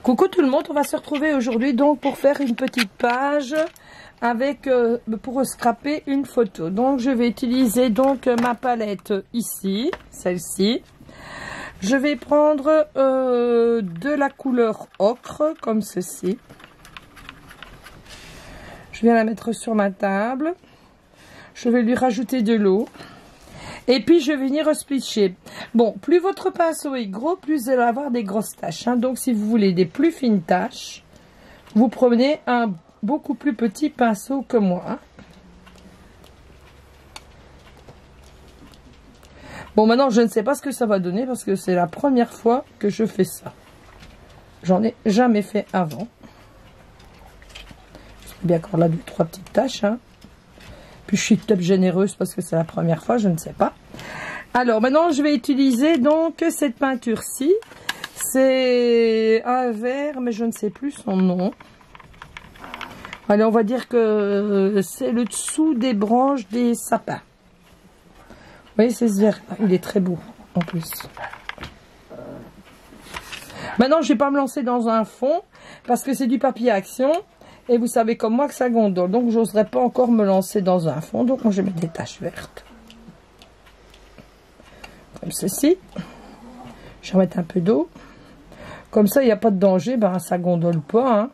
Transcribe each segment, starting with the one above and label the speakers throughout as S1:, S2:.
S1: Coucou tout le monde, on va se retrouver aujourd'hui donc pour faire une petite page avec pour scraper une photo. Donc je vais utiliser donc ma palette ici, celle-ci. Je vais prendre de la couleur ocre comme ceci. Je viens la mettre sur ma table. Je vais lui rajouter de l'eau. Et puis je vais venir splitcher. Bon, plus votre pinceau est gros, plus vous allez avoir des grosses taches. Hein. Donc si vous voulez des plus fines taches, vous prenez un beaucoup plus petit pinceau que moi. Hein. Bon, maintenant je ne sais pas ce que ça va donner parce que c'est la première fois que je fais ça. J'en ai jamais fait avant. J'ai bien encore là 2-3 petites taches. Hein. Puis je suis top généreuse parce que c'est la première fois, je ne sais pas. Alors maintenant je vais utiliser donc cette peinture-ci. C'est un vert mais je ne sais plus son nom. Allez, on va dire que c'est le dessous des branches des sapins. Vous voyez, c'est ce vert, il est très beau en plus. Maintenant je ne vais pas me lancer dans un fond parce que c'est du papier action. Et vous savez comme moi que ça gondole. Donc j'oserais pas encore me lancer dans un fond. Donc moi je vais mettre des taches vertes. Comme ceci. Je vais mettre un peu d'eau. Comme ça il n'y a pas de danger. Ben ça gondole pas. Hein.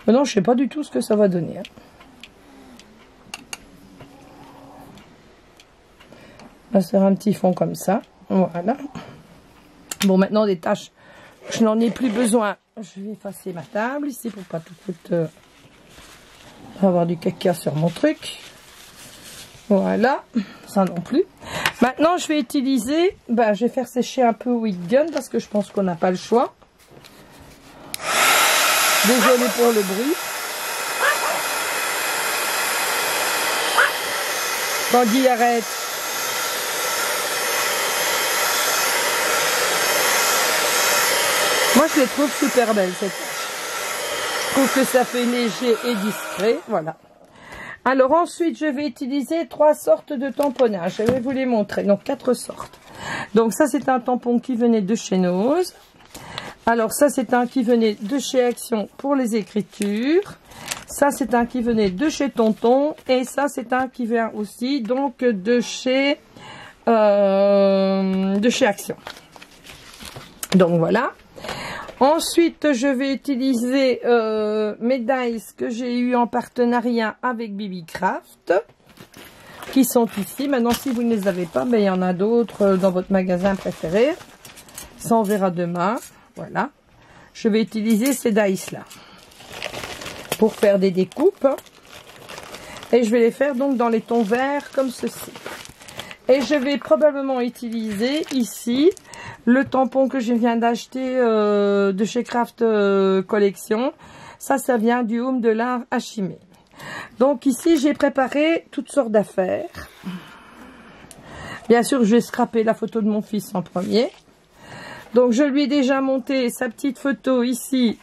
S1: Maintenant je sais pas du tout ce que ça va donner. Hein. On va faire un petit fond comme ça. Voilà. Bon, maintenant des taches, je n'en ai plus besoin. Je vais effacer ma table ici pour pas tout de suite avoir du caca sur mon truc. Voilà. Ça non plus. Maintenant, je vais utiliser, je vais faire sécher un peu Wick Gun parce que je pense qu'on n'a pas le choix. Désolé pour le bruit. Bandit, arrête. Moi, je les trouve super belles, cette tache. Je trouve que ça fait léger et discret. Voilà. Alors, ensuite, je vais utiliser 3 sortes de tamponnage. Je vais vous les montrer. Donc, 4 sortes. Donc, ça, c'est un tampon qui venait de chez Nose. Alors, ça, c'est un qui venait de chez Action pour les écritures. Ça, c'est un qui venait de chez Tonton. Et ça, c'est un qui vient aussi, donc, de chez Action. Donc, voilà. Ensuite, je vais utiliser mes dies que j'ai eu en partenariat avec Bibi Craft, qui sont ici. Maintenant, si vous ne les avez pas, il y en a d'autres dans votre magasin préféré. Ça, on verra demain. Voilà. Je vais utiliser ces dies-là pour faire des découpes. Et je vais les faire donc dans les tons verts comme ceci. Et je vais probablement utiliser ici le tampon que je viens d'acheter de chez Craft Collection. Ça vient du Home de l'Art Hachimé. Donc ici, j'ai préparé toutes sortes d'affaires. Bien sûr, je vais scraper la photo de mon fils en premier. Donc je lui ai déjà monté sa petite photo ici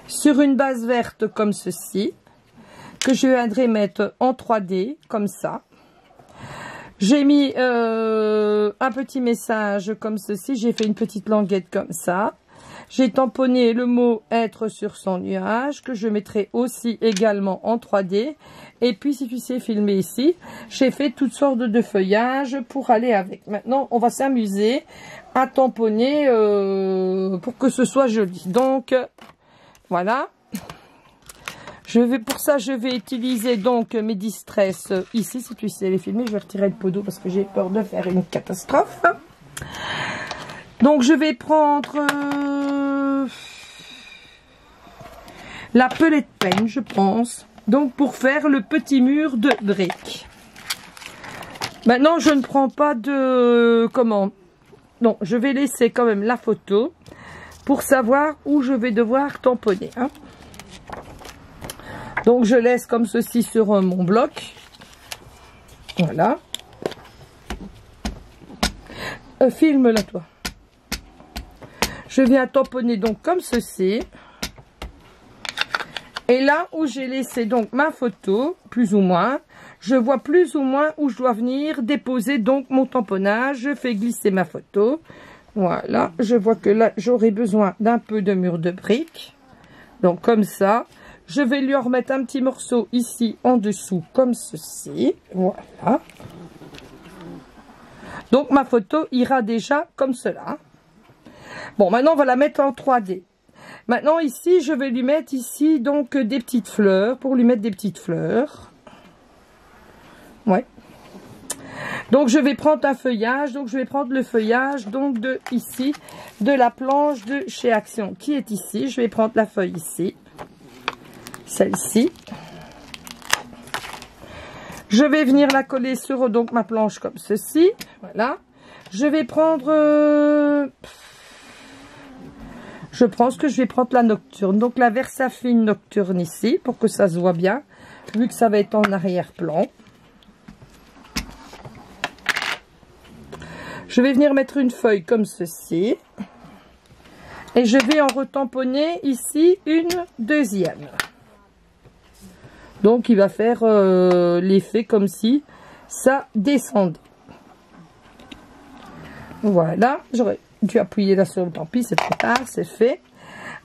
S1: sur une base verte comme ceci. Que je viendrai mettre en 3D comme ça. J'ai mis un petit message comme ceci. J'ai fait une petite languette comme ça. J'ai tamponné le mot être sur son nuage que je mettrai aussi également en 3D. Et puis si tu sais filmer ici, j'ai fait toutes sortes de feuillages pour aller avec. Maintenant, on va s'amuser à tamponner pour que ce soit joli. Donc, voilà. Pour ça, je vais utiliser donc mes Distress ici. Si tu sais les filmer, je vais retirer le pot d'eau parce que j'ai peur de faire une catastrophe. Donc, je vais prendre la pellet pen, je pense. Donc, pour faire le petit mur de briques. Maintenant, je ne prends pas de... Non, je vais laisser quand même la photo pour savoir où je vais devoir tamponner. Hein. Donc, je laisse comme ceci sur mon bloc. Voilà. Filme-la, toi. Je viens tamponner donc comme ceci. Et là où j'ai laissé donc ma photo, plus ou moins, je vois plus ou moins où je dois venir déposer donc mon tamponnage. Je fais glisser ma photo. Voilà, je vois que là, j'aurai besoin d'un peu de mur de briques. Donc, comme ça. Je vais lui en remettre un petit morceau ici en dessous, comme ceci. Voilà. Donc, ma photo ira déjà comme cela. Bon, maintenant, on va la mettre en 3D. Maintenant, ici, je vais lui mettre ici, donc, des petites fleurs, pour lui mettre des petites fleurs. Ouais. Donc, je vais prendre un feuillage. Donc, je vais prendre le feuillage, donc, de ici, de la planche de chez Action, qui est ici. Je vais prendre la feuille ici. Celle-ci. Je vais venir la coller sur donc ma planche comme ceci. Voilà. Je vais prendre... je pense que je vais prendre la nocturne. Donc la Versafine nocturne ici, pour que ça se voit bien, vu que ça va être en arrière-plan. Je vais venir mettre une feuille comme ceci. Et je vais en retamponner ici une deuxième. Donc, il va faire l'effet comme si ça descendait. Voilà. J'aurais dû appuyer là sur le tant pis, c'est trop tard, c'est fait.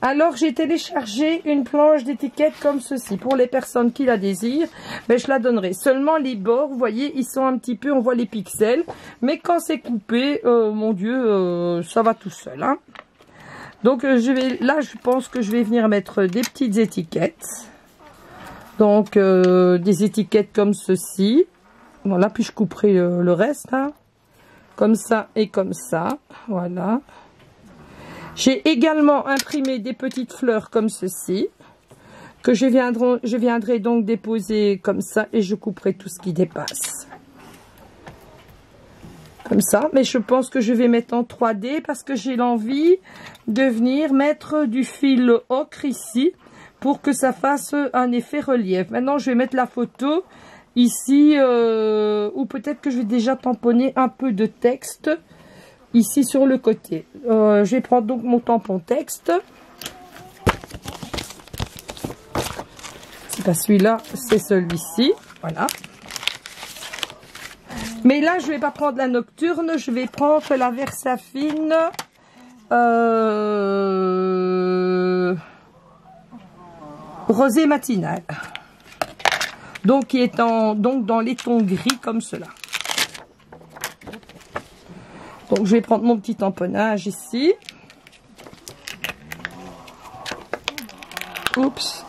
S1: Alors, j'ai téléchargé une planche d'étiquette comme ceci. Pour les personnes qui la désirent, mais je la donnerai. Seulement les bords, vous voyez, ils sont un petit peu, on voit les pixels. Mais quand c'est coupé, mon Dieu, ça va tout seul. Hein. Donc, je pense que je vais venir mettre des petites étiquettes. Donc, des étiquettes comme ceci. Voilà, puis je couperai le reste, hein. Comme ça et comme ça. Voilà. J'ai également imprimé des petites fleurs comme ceci. Que je viendrai donc déposer comme ça. Et je couperai tout ce qui dépasse. Comme ça. Mais je pense que je vais mettre en 3D parce que j'ai l'envie de venir mettre du fil ocre ici. Pour que ça fasse un effet relief. Maintenant, je vais mettre la photo ici, ou peut-être que je vais déjà tamponner un peu de texte ici sur le côté. Je vais prendre donc mon tampon texte. C'est pas celui-là, c'est celui-ci. Voilà. Mais là, je vais pas prendre la nocturne, je vais prendre la Versafine. Rosé matinal. Donc, qui est donc dans les tons gris comme cela. Donc, je vais prendre mon petit tamponnage ici. Oups.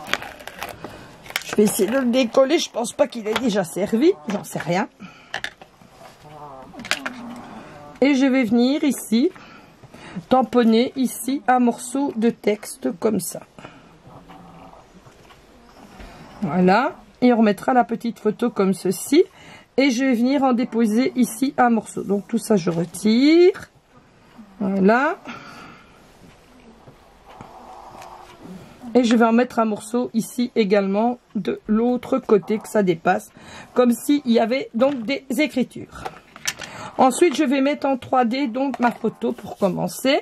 S1: Je vais essayer de le décoller. Je pense pas qu'il ait déjà servi. J'en sais rien. Et je vais venir ici tamponner ici un morceau de texte comme ça. Voilà, et on remettra la petite photo comme ceci. Et je vais venir en déposer ici un morceau. Donc tout ça, je retire. Voilà. Et je vais en mettre un morceau ici également de l'autre côté, que ça dépasse. Comme s'il y avait donc des écritures. Ensuite, je vais mettre en 3D donc ma photo pour commencer.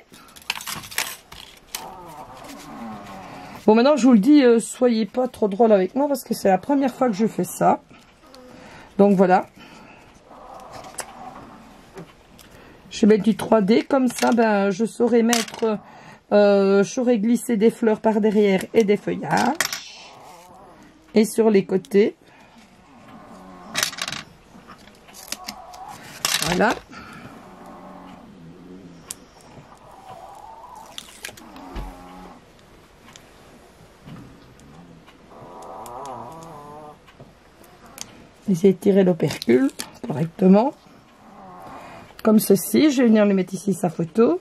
S1: Bon, maintenant, je vous le dis, soyez pas trop drôle avec moi parce que c'est la première fois que je fais ça. Donc, voilà. Je vais mettre du 3D. Comme ça, ben, je saurai mettre... je saurai glisser des fleurs par derrière et des feuillages. Et sur les côtés. Voilà. Essayez de tirer l'opercule correctement. Comme ceci. Je vais venir lui mettre ici sa photo.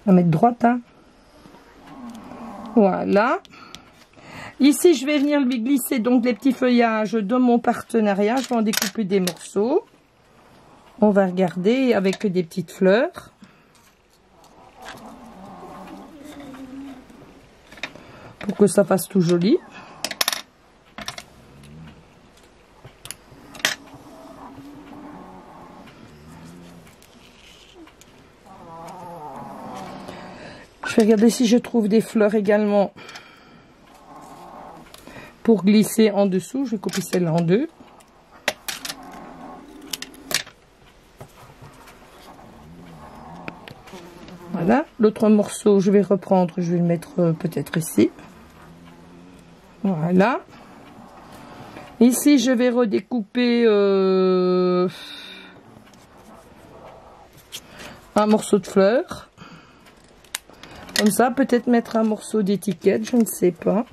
S1: On va mettre droite. Hein. Voilà. Ici, je vais venir lui glisser donc les petits feuillages de mon partenariat. Je vais en découper des morceaux. On va regarder avec des petites fleurs. Pour que ça fasse tout joli. Je vais regarder si je trouve des fleurs également pour glisser en dessous. Je vais couper celle-là en deux. Voilà. L'autre morceau, je vais reprendre, je vais le mettre peut-être ici. Voilà. Ici, je vais redécouper un morceau de fleurs. Comme ça, peut-être mettre un morceau d'étiquette, je ne sais pas.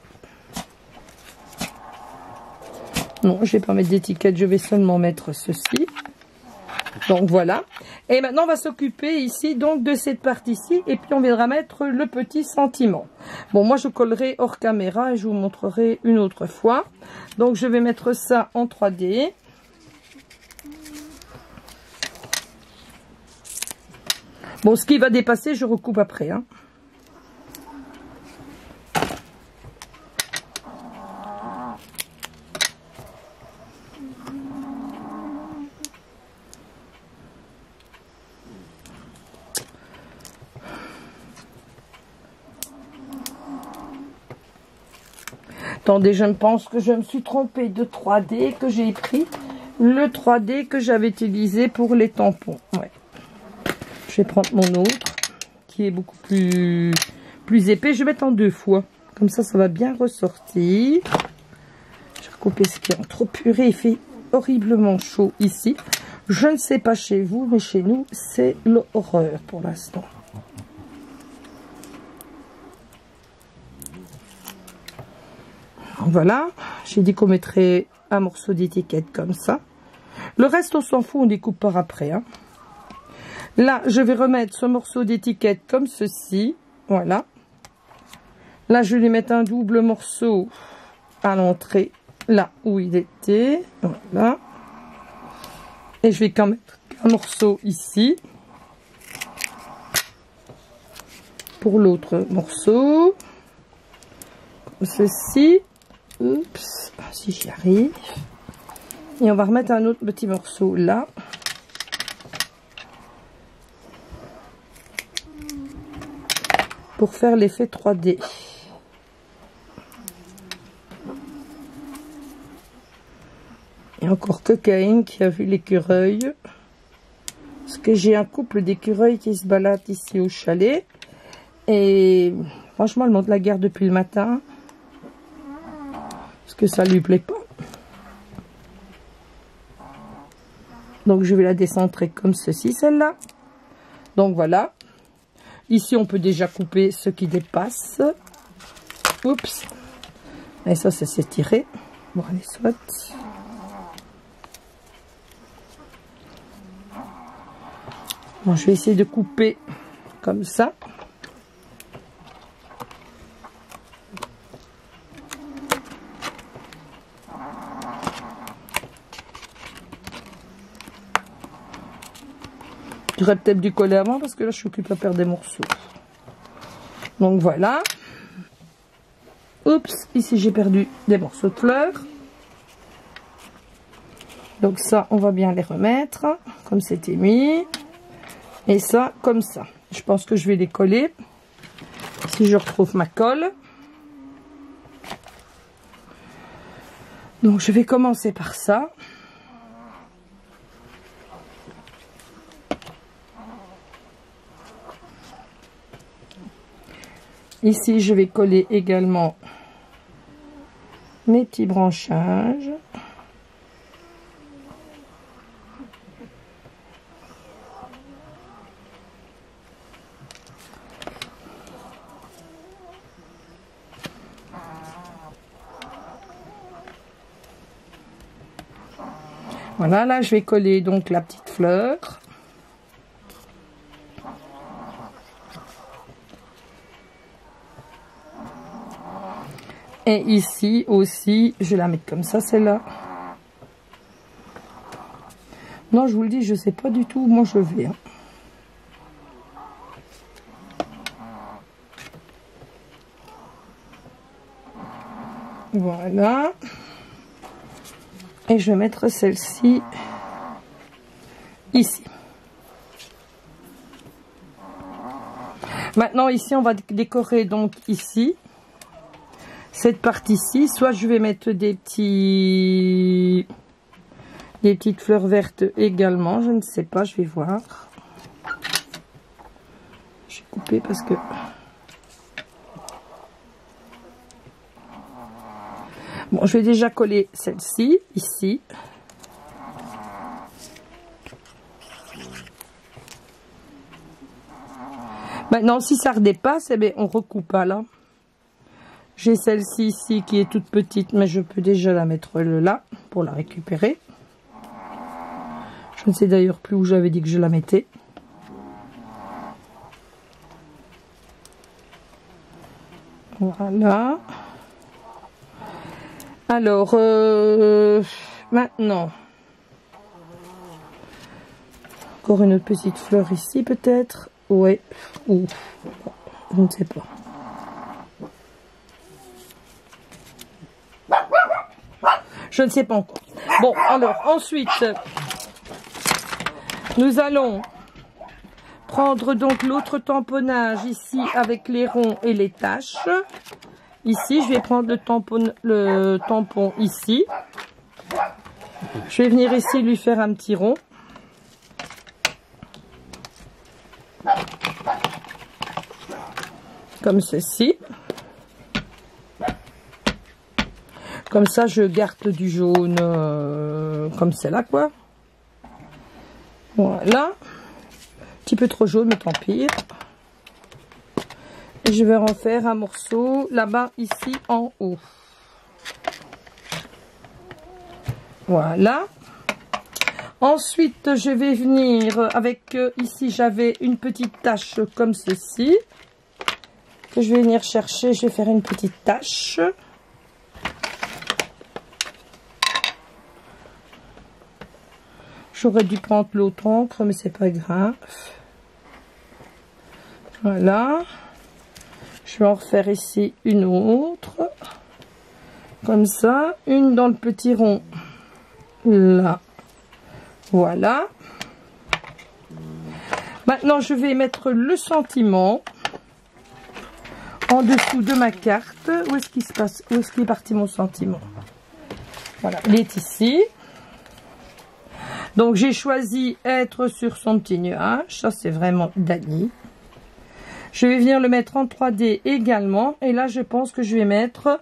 S1: Non, je ne vais pas mettre d'étiquette, je vais seulement mettre ceci. Donc voilà. Et maintenant, on va s'occuper ici donc de cette partie-ci. Et puis, on viendra mettre le petit sentiment. Bon, moi, je collerai hors caméra et je vous montrerai une autre fois. Donc, je vais mettre ça en 3D. Bon, ce qui va dépasser, je recoupe après, hein. Attendez, je pense que je me suis trompée de 3D, que j'ai pris le 3D que j'avais utilisé pour les tampons. Ouais. Je vais prendre mon autre, qui est beaucoup plus épais. Je vais mettre en 2 fois. Comme ça, ça va bien ressortir. Je vais recouper ce qui est en trop purée. Il fait horriblement chaud ici. Je ne sais pas chez vous, mais chez nous, c'est l'horreur pour l'instant. Voilà, j'ai dit qu'on mettrait un morceau d'étiquette comme ça. Le reste, on s'en fout, on découpe par après, hein. Là, je vais remettre ce morceau d'étiquette comme ceci. Voilà. Là, je vais lui mettre un double morceau à l'entrée, là où il était. Voilà. Et je vais quand même mettre un morceau ici. Pour l'autre morceau. Comme ceci. Oups, si j'y arrive. Et on va remettre un autre petit morceau là. Pour faire l'effet 3D. Et encore Cocaïne qui a vu l'écureuil. Parce que j'ai un couple d'écureuils qui se baladent ici au chalet. Et franchement, elle monte la guerre depuis le matin. Parce que ça lui plaît pas. Donc je vais la décentrer comme ceci, celle-là. Donc voilà. Ici on peut déjà couper ce qui dépasse. Oups. Et ça c'est tiré. Bon allez, soit. Bon, je vais essayer de couper comme ça. J'aurais peut-être dû coller avant parce que là je suis occupée à perdre des morceaux. Donc voilà. Oups, ici j'ai perdu des morceaux de fleurs. Donc ça, on va bien les remettre comme c'était mis. Et ça, comme ça. Je pense que je vais les coller. Si je retrouve ma colle. Donc je vais commencer par ça. Ici, je vais coller également mes petits branchages. Voilà, là, je vais coller donc la petite fleur. Et ici aussi, je vais la mettre comme ça, celle-là. Non, je vous le dis, je ne sais pas du tout où moi je vais. Hein. Voilà. Et je vais mettre celle-ci ici. Maintenant, ici, on va décorer donc ici. Cette partie-ci. Soit je vais mettre des petites fleurs vertes également. Je ne sais pas, je vais voir. Je vais couper parce que... Bon, je vais déjà coller celle-ci, ici. Maintenant, si ça redépasse, eh bien, on recoupe pas là. J'ai celle-ci ici qui est toute petite, mais je peux déjà la mettre là pour la récupérer. Je ne sais d'ailleurs plus où j'avais dit que je la mettais. Voilà. Alors, maintenant, encore une petite fleur ici peut-être. Ouais, ou je ne sais pas. Je ne sais pas encore. Bon, alors ensuite, nous allons prendre donc l'autre tamponnage ici avec les ronds et les taches. Ici, je vais prendre le tampon ici. Je vais venir ici lui faire un petit rond. Comme ceci. Comme ça, je garde du jaune comme c'est là, quoi. Voilà. Un petit peu trop jaune, mais tant pis. Et je vais en faire un morceau là-bas, ici, en haut. Voilà. Ensuite, je vais venir avec, ici, j'avais une petite tache comme ceci. Que je vais venir chercher, je vais faire une petite tache. J'aurais dû prendre l'autre encre, mais c'est pas grave. Voilà. Je vais en refaire ici une autre. Comme ça. Une dans le petit rond. Là. Voilà. Maintenant, je vais mettre le sentiment en dessous de ma carte. Où est-ce qu'il se passe? Où est-ce qu'il est parti mon sentiment? Voilà. Il est ici. Donc, j'ai choisi être sur son petit nuage. Ça, c'est vraiment Dani. Je vais venir le mettre en 3D également. Et là, je pense que je vais mettre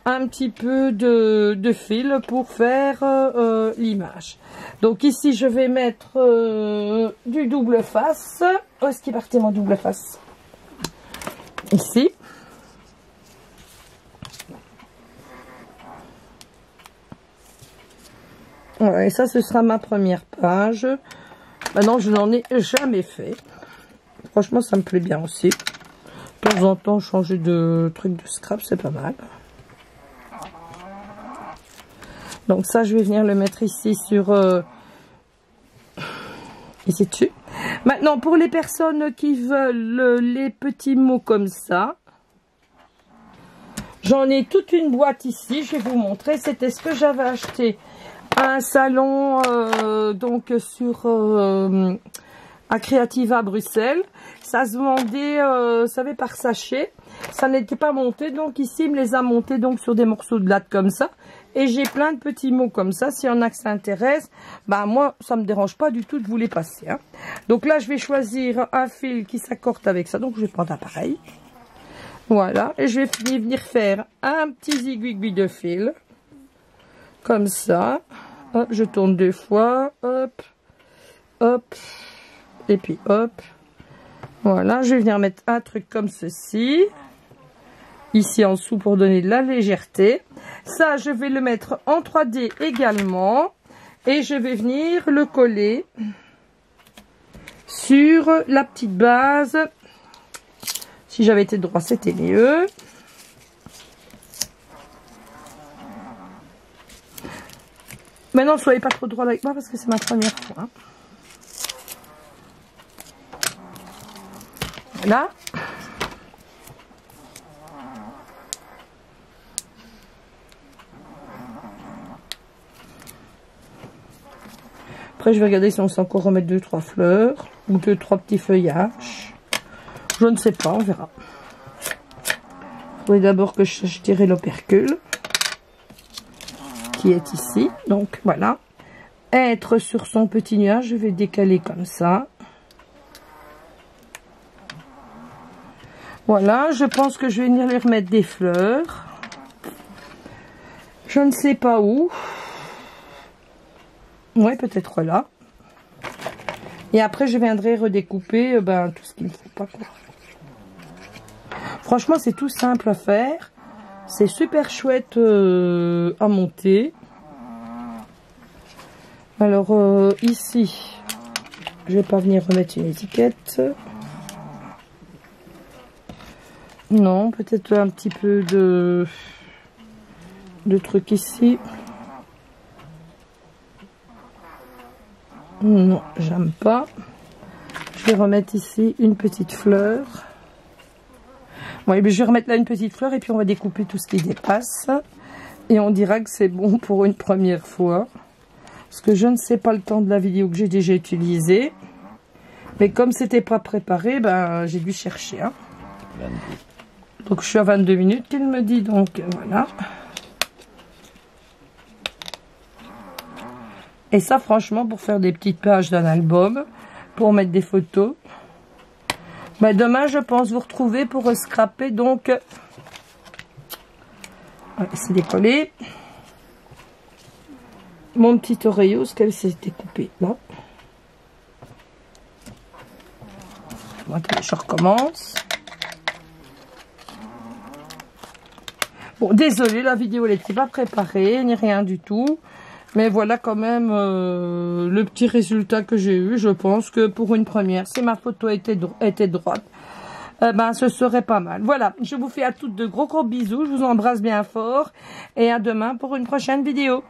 S1: un petit peu de fil pour faire l'image. Donc, ici, je vais mettre du double face. Où est-ce qu'il est parti mon double face? Ici. Voilà, et ça, ce sera ma première page. Maintenant, je n'en ai jamais fait. Franchement, ça me plaît bien aussi. De temps en temps, changer de truc de scrap, c'est pas mal. Donc ça, je vais venir le mettre ici sur... ici dessus. Maintenant, pour les personnes qui veulent les petits mots comme ça, j'en ai toute une boîte ici. Je vais vous montrer. C'était ce que j'avais acheté à un salon donc sur... à Creativa Bruxelles. Ça se vendait, vous savez, par sachet. Ça n'était pas monté, donc ici, il me les a montés donc sur des morceaux de latte comme ça. Et j'ai plein de petits mots comme ça. S'il y en a que ça intéresse, bah moi, ça me dérange pas du tout de vous les passer. Hein. Donc là, je vais choisir un fil qui s'accorde avec ça. Donc, je vais prendre un pareil. Voilà. Et je vais venir faire un petit zigouigui de fil. Comme ça. Hop, je tourne 2 fois. Hop. Hop. Et puis hop, voilà, je vais venir mettre un truc comme ceci, ici en dessous pour donner de la légèreté. Ça, je vais le mettre en 3D également, et je vais venir le coller sur la petite base. Si j'avais été droit, c'était mieux. Maintenant, ne soyez pas trop droit avec moi parce que c'est ma première fois. Là. Après, je vais regarder si on sait encore remettre 2-3 fleurs ou 2-3 petits feuillages. Je ne sais pas, on verra. Il faudrait d'abord que je tire l'opercule qui est ici. Donc voilà. Être sur son petit nuage, je vais décaler comme ça. Voilà, je pense que je vais venir lui remettre des fleurs. Je ne sais pas où. Ouais, peut-être là. Et après, je viendrai redécouper tout ce qu'il ne faut pas, quoi. Franchement, c'est tout simple à faire. C'est super chouette à monter. Alors, ici, je vais pas venir remettre une étiquette. Non, peut-être un petit peu de trucs ici. Non, j'aime pas. Je vais remettre ici une petite fleur. Oui, mais je vais remettre là une petite fleur et puis on va découper tout ce qui dépasse. Et on dira que c'est bon pour une première fois. Parce que je ne sais pas le temps de la vidéo que j'ai déjà utilisée. Mais comme c'était pas préparé, j'ai dû chercher. Hein. Donc je suis à 22 minutes qu'il me dit, donc voilà. Et ça, franchement, pour faire des petites pages d'un album, pour mettre des photos. Demain, je pense vous retrouver pour scraper, donc... c'est décollé. Mon petit oreillot, ce qu'elle s'est découpé là. Bon, attendez, je recommence. Bon, désolé, la vidéo elle n'était pas préparée, ni rien du tout. Mais voilà quand même le petit résultat que j'ai eu. Je pense que pour une première, si ma photo était droite, ce serait pas mal. Voilà, je vous fais à toutes de gros bisous. Je vous embrasse bien fort. Et à demain pour une prochaine vidéo.